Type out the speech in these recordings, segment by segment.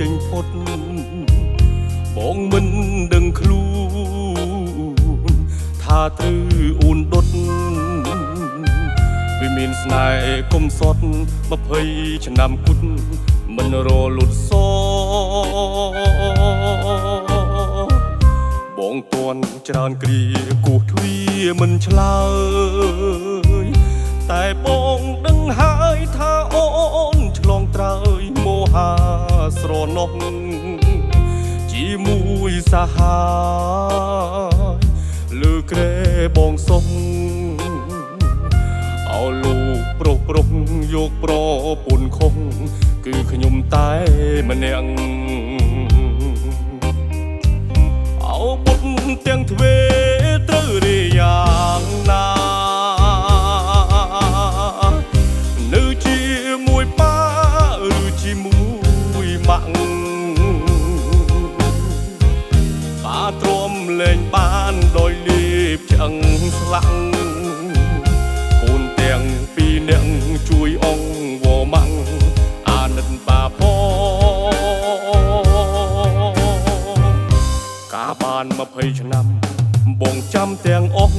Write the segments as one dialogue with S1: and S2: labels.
S1: ចេញផុតបងមិនដឹងខ្លួនថាត្រូវអូនដុតវាមានស្នេហ៍គុំសត់20ឆ្នាំគត់មិនរលត់សបងតន់ច្រើនគ្រាគោះទ្វាមិនឆ្លើយតែបងដឹងហើយថាអូនឆ្លងត្រើយមហាស្រណោះជាមួយសាហាយលើក្រែបងសុំអោលោកប្រុសយកប្រពន្ធខុសគឺខ្ញុំតែម្នាក់អោពុតទាំងទ្វេត្រូវរាយ៉ាងណានៅជាមួយប៉ាឬជាមួយម៉ាក់ប៉ាទ្រាំលែងបានដោយលេបឆ្អឹងស្លាក់កូនទាំងពីរនាក់ជួយអងវម៉ាំងអាណិតប៉ាផងកាបាន20ឆ្នាំបងចាំទាំងអស់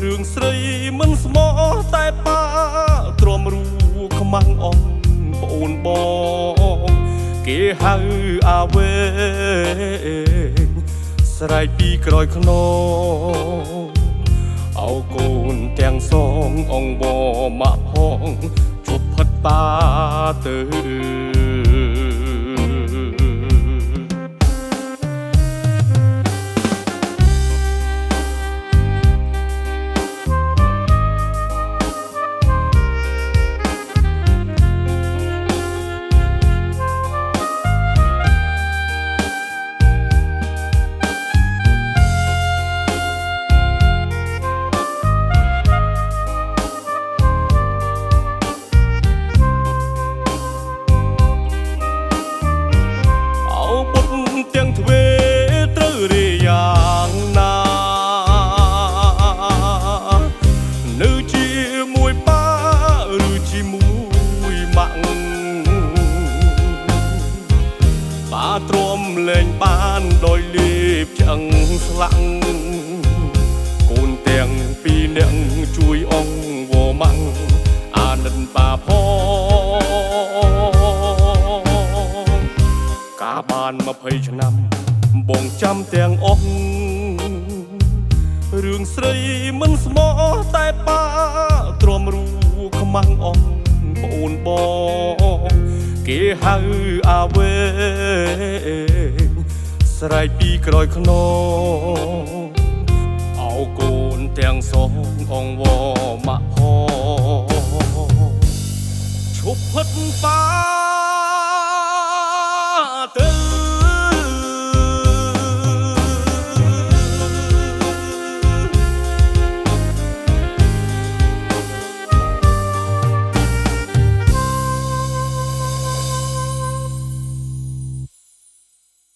S1: រឿងស្រីមិនស្មោះតែប៉ាទ្រាំរូខ្មាំងអស់ប្អូនបងគេហៅអាវេស្រែកពីក្រោយខ្នងអោកូនទាំងសងអងវម៉ាក់ផងជប់ផិតប៉ាទៅទាំងទ្វេត្រូវរាយ៉ាងណានៅជាមួយប៉ាឬជាមួយម៉ាក់ប៉ាទ្រាំលែងបានដោយលេបឆ្អឹងស្លាក់កូនទាំងពីរនាក់ជួយអងវម៉ាំងអាណិតប៉ាផងកាបាន20ឆ្នាំបងចាំទាំងអស់រឿងស្រីមិនស្មោះតែប៉ាទ្រាំរូខ្មាំងអស់ប្អូនបងគេហៅអាវេស្រែកពីក្រោយខ្នងអោកូនទាំងសងអងវម៉ាក់ផងឈប់ផិតប៉ា